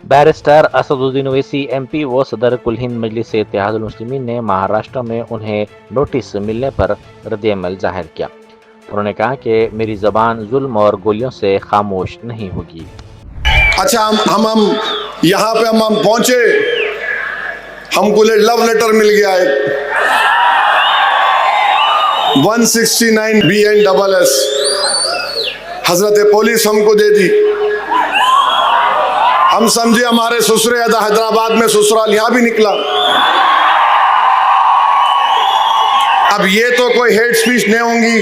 Barrister Asaduddin Owaisi MP व सदर कुल हिंद मजलिस इत्तेहादुल मुस्लिमीन ने महाराष्ट्र में उन्हें नोटिस मिलने पर रद्द-ए-अमल जाहिर किया। उन्होंने कहा कि मेरी जबान जुल्म और गोलियों से खामोश नहीं होगी। अच्छा, हम यहाँ पे हम पहुंचे, हमको लव लेटर मिल गया है 169 BNSS, हजरत पुलिस हमको दे दी। हम समझे हमारे ससुरे हैदराबाद में ससुराल यहाँ भी निकला। अब ये तो कोई हेट स्पीच नहीं होंगी,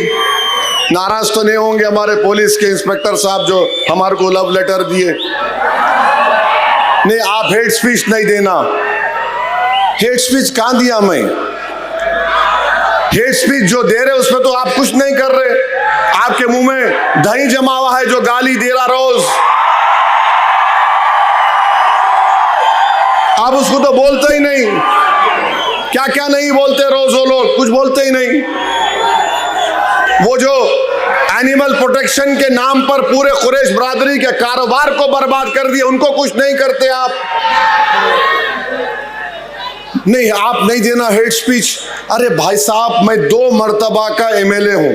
नाराज तो नहीं होंगे हमारे पुलिस के इंस्पेक्टर साहब जो हमारे को लव लेटर दिए। नहीं, आप हेट स्पीच नहीं देना। हेट स्पीच कहां दिया मैं? हेट स्पीच जो दे रहे उसमें तो आप कुछ नहीं कर रहे। आपके मुंह में दही जमा हुआ है जो गाली दे रहा रोज, आप उसको तो बोलते ही नहीं। क्या क्या नहीं बोलते रोज वो लोग, कुछ बोलते ही नहीं। वो जो एनिमल प्रोटेक्शन के नाम पर पूरे कुरैश बरादरी के कारोबार को बर्बाद कर दिया, उनको कुछ नहीं करते आप। नहीं, आप नहीं देना हेट स्पीच। अरे भाई साहब, मैं 2 मर्तबा का MLA हूं,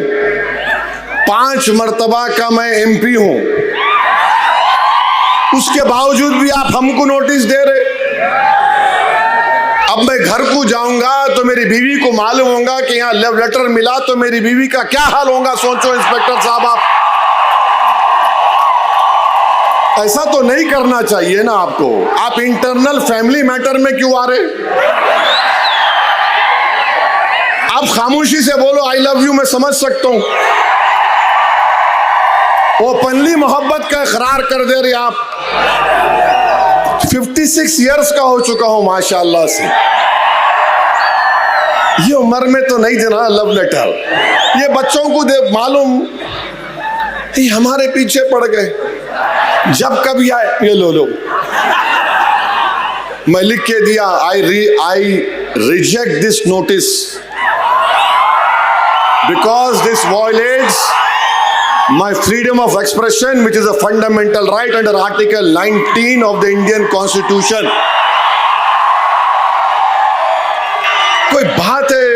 5 मर्तबा का मैं MP हूं, उसके बावजूद भी आप हमको नोटिस दे रहे। अब मैं घर को जाऊंगा तो मेरी बीवी को मालूम होगा कि यहाँ लव लेटर मिला, तो मेरी बीवी का क्या हाल होगा, सोचो इंस्पेक्टर साहब। आप ऐसा तो नहीं करना चाहिए ना आपको। आप इंटरनल फैमिली मैटर में क्यों आ रहे? आप खामोशी से बोलो आई लव यू, मैं समझ सकता हूं। ओपनली मोहब्बत का इकरार कर दे रहे आप। 56 इयर्स का हो चुका हूं माशाल्लाह से। ये उम्र में तो नहीं देना लव लेटर। ये बच्चों को दे मालूम, ये हमारे पीछे पड़ गए। जब कभी आए ये लो मैं लिख के दिया, I reject this notice because this violets my freedom of expression, which is a fundamental right under Article 19 of the Indian Constitution. कोई बात है?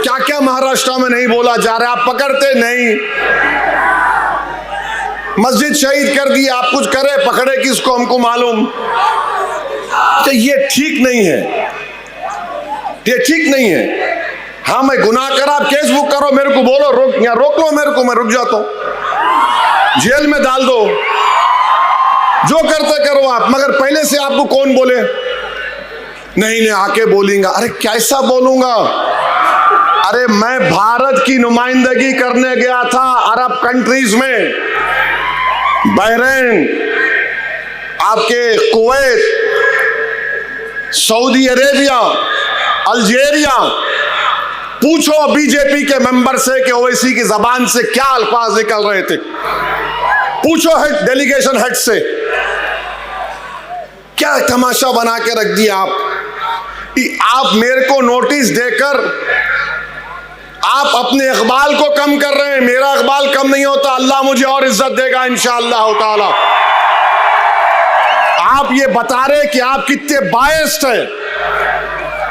क्या क्या महाराष्ट्र में नहीं बोला जा रहा है? आप पकड़ते नहीं। मस्जिद शहीद कर दी, आप कुछ करे, पकड़े किसको हमको मालूम। तो ये ठीक नहीं है, ये ठीक नहीं है। हाँ, मैं गुनाह करा, आप केस बुक करो, मेरे को बोलो, रोक यहाँ रोक लो मेरे को, मैं रुक जाता हूं, जेल में डाल दो, जो करते करो आप। मगर पहले से आपको कौन बोले? नहीं आके बोलेंगा। अरे कैसा बोलूंगा? अरे मैं भारत की नुमाइंदगी करने गया था अरब कंट्रीज में, बहरीन, आपके कुवैत, सऊदी अरेबिया, अल्जीरिया। पूछो बीजेपी के मेंबर से कि ओवैसी की जबान से क्या अल्फाज निकल रहे थे। पूछो हेड, डेलीगेशन हेड से। क्या तमाशा बना के रख दिया आप मेरे को नोटिस देकर आप अपने इकबाल को कम कर रहे हैं। मेरा इकबाल कम नहीं होता, अल्लाह मुझे और इज्जत देगा इंशाअल्लाह ताला। आप ये बता रहे कि आप कितने बायस्ड हैं,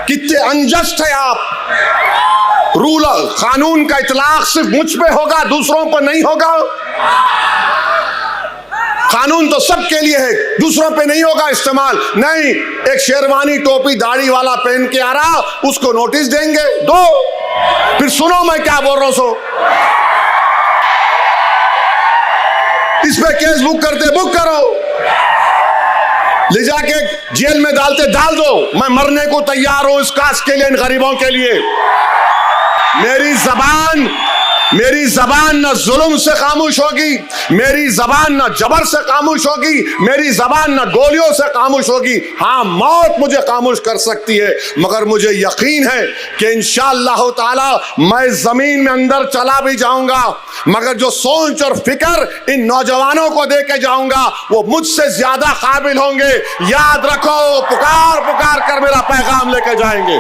कितने अनजस्ट है आप। रूल कानून का इतलाक सिर्फ मुझ पे होगा, दूसरों पर नहीं होगा। कानून तो सबके लिए है, दूसरों पे नहीं होगा इस्तेमाल। नहीं, एक शेरवानी टोपी दाढ़ी वाला पहन के आ रहा, उसको नोटिस देंगे, दो। फिर सुनो मैं क्या बोल रहा हूं। सो इस पे केस बुक करते, बुक करो, ले जाके जेल में डालते, डाल दो। मैं मरने को तैयार हूं इस कास्ट के लिए, इन गरीबों के लिए। मेरी जबान न जुल्म से खामोश होगी, मेरी जबान न जबर से खामोश होगी, मेरी जबान न गोलियों से खामोश होगी। हाँ, मौत मुझे खामोश कर सकती है, मगर मुझे यकीन है कि इंशाअल्लाह ताला मैं जमीन में अंदर चला भी जाऊंगा, मगर जो सोच और फिक्र इन नौजवानों को दे के जाऊंगा वो मुझसे ज्यादा काबिल होंगे। याद रखो, पुकार पुकार कर मेरा पैगाम लेके जाएंगे।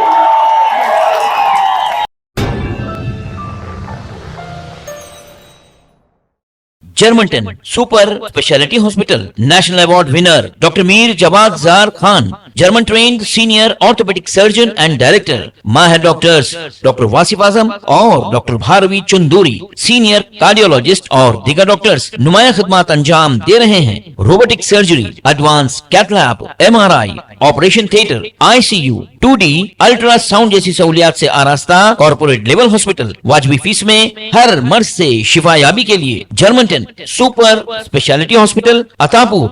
Germanton super speciality hospital, national award winner doctor Mir Jawad Zar Khan, German trained senior orthopaedic surgeon and director, माहिर डॉक्टर्स डॉक्टर वासिफ आजम और doctor Bharvi Chanduri, senior cardiologist और दीगर डॉक्टर्स नुमाया खिदमत अंजाम दे रहे हैं। Robotic surgery, advance cath lab, MRI, operation theatre, ICU, 2D ultrasound जैसी सहूलियात से आरास्ता कॉर्पोरेट लेवल हॉस्पिटल, वाजबी फीस में हर मर्ज से शिफायाबी के लिए Germanton super speciality hospital, Attapur,